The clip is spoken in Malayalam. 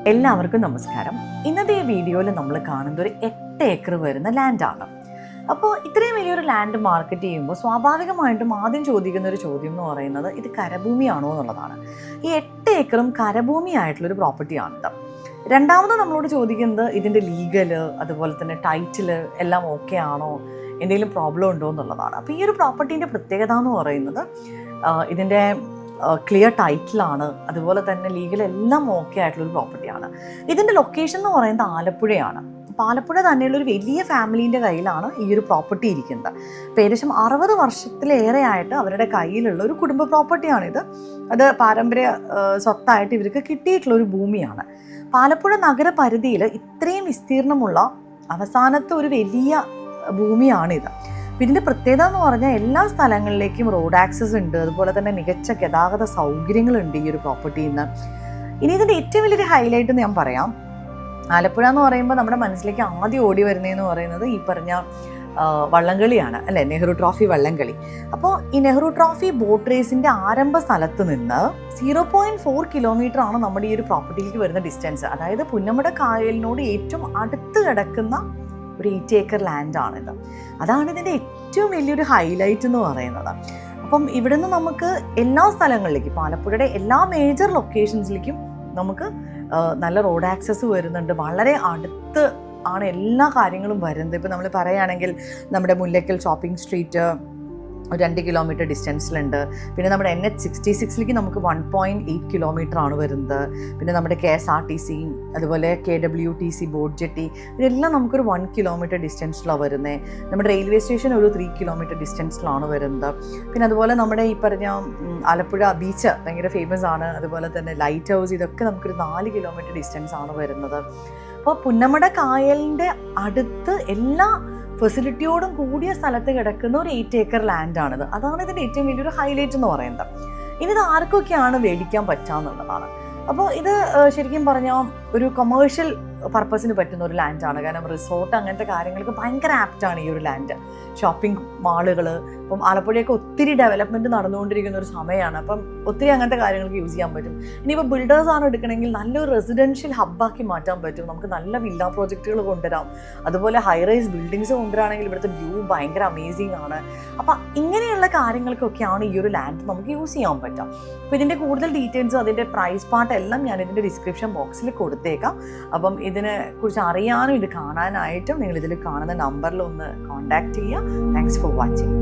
എല്ലാവർക്കും നമസ്കാരം. ഇന്നത്തെ ഈ വീഡിയോയിൽ നമ്മൾ കാണുന്നത് ഒരു 8 ഏക്കർ വരുന്ന ലാൻഡാണ്. അപ്പോൾ ഇത്രയും വലിയൊരു ലാൻഡ് മാർക്കറ്റ് ചെയ്യുമ്പോൾ സ്വാഭാവികമായിട്ടും ആദ്യം ചോദിക്കുന്ന ഒരു ചോദ്യം എന്ന് പറയുന്നത് ഇത് കരഭൂമിയാണോ എന്നുള്ളതാണ്. ഈ 8 ഏക്കറും കരഭൂമിയായിട്ടുള്ളൊരു പ്രോപ്പർട്ടിയാണിത്. രണ്ടാമത് നമ്മളോട് ചോദിക്കുന്നത് ഇതിൻ്റെ ലീഗല്, അതുപോലെ തന്നെ ടൈറ്റില് എല്ലാം ഓക്കെ ആണോ, എന്തെങ്കിലും പ്രോബ്ലം ഉണ്ടോ എന്നുള്ളതാണ്. അപ്പോൾ ഈ ഒരു പ്രോപ്പർട്ടീൻ്റെ പ്രത്യേകത എന്ന് പറയുന്നത് ഇതിൻ്റെ ക്ലിയർ ടൈറ്റിലാണ്, അതുപോലെ തന്നെ ലീഗൽ എല്ലാം ഓക്കെ ആയിട്ടുള്ളൊരു പ്രോപ്പർട്ടിയാണ്. ഇതിൻ്റെ ലൊക്കേഷൻ എന്ന് പറയുന്നത് ആലപ്പുഴയാണ്. അപ്പോൾ ആലപ്പുഴ തന്നെയുള്ളൊരു വലിയ ഫാമിലീൻ്റെ കയ്യിലാണ് ഈ ഒരു പ്രോപ്പർട്ടി ഇരിക്കുന്നത്. അപ്പോൾ ഏകദേശം 60 വർഷത്തിലേറെ ആയിട്ട് അവരുടെ കയ്യിലുള്ള ഒരു കുടുംബ പ്രോപ്പർട്ടിയാണിത്. അത് പാരമ്പര്യ സ്വത്തായിട്ട് ഇവർക്ക് കിട്ടിയിട്ടുള്ളൊരു ഭൂമിയാണ്. ആലപ്പുഴ നഗരപരിധിയിൽ ഇത്രയും വിസ്തീർണമുള്ള അവസാനത്തെ ഒരു വലിയ ഭൂമിയാണിത്. ഇതിൻ്റെ പ്രത്യേകത എന്ന് പറഞ്ഞാൽ എല്ലാ സ്ഥലങ്ങളിലേക്കും റോഡ് ആക്സസ് ഉണ്ട്, അതുപോലെ തന്നെ മികച്ച ഗതാഗത സൗകര്യങ്ങളുണ്ട് ഈ ഒരു പ്രോപ്പർട്ടിയിൽ നിന്ന്. ഇനി ഇതിൻ്റെ ഏറ്റവും വലിയൊരു ഹൈലൈറ്റ് എന്ന് ഞാൻ പറയാം, ആലപ്പുഴ എന്ന് പറയുമ്പോൾ നമ്മുടെ മനസ്സിലേക്ക് ആദ്യം ഓടി വരുന്നതെന്ന് പറയുന്നത് ഈ പറഞ്ഞ വള്ളംകളിയാണ് അല്ലേ, നെഹ്റു ട്രോഫി വള്ളംകളി. അപ്പോൾ ഈ നെഹ്റു ട്രോഫി ബോട്ട് റേസിൻ്റെ ആരംഭ സ്ഥലത്ത് നിന്ന് 0.4 കിലോമീറ്റർ ആണ് നമ്മുടെ ഈ ഒരു പ്രോപ്പർട്ടിയിലേക്ക് വരുന്ന ഡിസ്റ്റൻസ്. അതായത് പുന്നമട കായലിനോട് ഏറ്റവും അടുത്ത് കിടക്കുന്ന ഒരു 8 ഏക്കർ ലാൻഡാണിത്. അതാണ് ഇതിൻ്റെ ഏറ്റവും വലിയൊരു ഹൈലൈറ്റ് എന്ന് പറയുന്നത്. അപ്പം ഇവിടെ നിന്ന് നമുക്ക് എല്ലാ സ്ഥലങ്ങളിലേക്കും, ഇപ്പോൾ ആലപ്പുഴയുടെ എല്ലാ മേജർ ലൊക്കേഷൻസിലേക്കും നമുക്ക് നല്ല റോഡ് ആക്സസ് വരുന്നുണ്ട്. വളരെ അടുത്ത് ആണ് എല്ലാ കാര്യങ്ങളും വരുന്നത്. ഇപ്പോൾ നമ്മൾ പറയുകയാണെങ്കിൽ നമ്മുടെ മുല്ലക്കൽ ഷോപ്പിംഗ് സ്ട്രീറ്റ് ഒരു 2 കിലോമീറ്റർ ഡിസ്റ്റൻസിലുണ്ട്. പിന്നെ നമ്മുടെ NH66ലേക്ക് നമുക്ക് 1.8 കിലോമീറ്റർ ആണ് വരുന്നത്. പിന്നെ നമ്മുടെ KSRTC, അതുപോലെ KWTC ബോട്ട് ജെട്ടി, ഇതെല്ലാം നമുക്കൊരു 1 കിലോമീറ്റർ ഡിസ്റ്റൻസിലാണ് വരുന്നത്. നമ്മുടെ റെയിൽവേ സ്റ്റേഷൻ ഒരു 3 കിലോമീറ്റർ ഡിസ്റ്റൻസിലാണ് വരുന്നത്. പിന്നെ അതുപോലെ നമ്മുടെ ഈ പറഞ്ഞ ആലപ്പുഴ ബീച്ച് ഭയങ്കര ഫേമസ് ആണ്. അതുപോലെ തന്നെ ലൈറ്റ് ഹൗസ്, ഇതൊക്കെ നമുക്കൊരു 4 കിലോമീറ്റർ ഡിസ്റ്റൻസ് ആണ് വരുന്നത്. അപ്പോൾ പുന്നമട കായലിൻ്റെ അടുത്ത് എല്ലാ ഫെസിലിറ്റിയോടും കൂടിയ സ്ഥലത്ത് കിടക്കുന്ന ഒരു 8 ഏക്കർ ലാൻഡാണിത്. അതാണ് ഇതിൻ്റെ ഏറ്റവും വലിയൊരു ഹൈലൈറ്റ് എന്ന് പറയുന്നത്. ഇനി ഇത് ആർക്കൊക്കെയാണ് മേടിക്കാൻ പറ്റാമെന്നുള്ളതാണ്. അപ്പോൾ ഇത് ശരിക്കും പറഞ്ഞാൽ ഒരു കൊമേഴ്ഷ്യൽ പർപ്പസിന് പറ്റുന്ന ഒരു ലാൻഡാണ്. കാരണം റിസോർട്ട് അങ്ങനത്തെ കാര്യങ്ങൾക്ക് ഭയങ്കര ആപ്റ്റാണ് ഈ ഒരു ലാൻഡ്. ഷോപ്പിംഗ് മാളുകൾ, ഇപ്പം ആലപ്പുഴയൊക്കെ ഒത്തിരി ഡെവലപ്മെൻറ്റ് നടന്നുകൊണ്ടിരിക്കുന്ന ഒരു സമയമാണ്. അപ്പം ഒത്തിരി അങ്ങനത്തെ കാര്യങ്ങൾക്ക് യൂസ് ചെയ്യാൻ പറ്റും. ഇനിയിപ്പോൾ ബിൽഡേഴ്സാണ് എടുക്കണമെങ്കിൽ നല്ലൊരു റെസിഡൻഷ്യൽ ഹബ്ബാക്കി മാറ്റാൻ പറ്റും. നമുക്ക് നല്ല വില്ല പ്രോജക്റ്റുകൾ കൊണ്ടുവരാം. അതുപോലെ ഹൈ റൈസ് ബിൽഡിങ്സ് കൊണ്ടുവരാണെങ്കിൽ ഇവിടുത്തെ വ്യൂ ഭയങ്കര അമേസിംഗ് ആണ്. അപ്പം ഇങ്ങനെയുള്ള കാര്യങ്ങൾക്കൊക്കെയാണ് ഈ ഒരു ലാൻഡ് നമുക്ക് യൂസ് ചെയ്യാൻ പറ്റുക. അപ്പോൾ ഇതിൻ്റെ കൂടുതൽ ഡീറ്റെയിൽസും അതിൻ്റെ പ്രൈസ് പാർട്ട് എല്ലാം ഞാൻ ഇതിൻ്റെ ഡിസ്ക്രിപ്ഷൻ ബോക്സിൽ കൊടുത്തേക്കാം. അപ്പം ഇതിനെ കുറിച്ച് അറിയാനും ഇത് കാണാനായിട്ടും നിങ്ങൾ ഇതിൽ കാണുന്ന നമ്പറിൽ ഒന്ന് കോൺടാക്ട് ചെയ്യുക. Thanks for watching.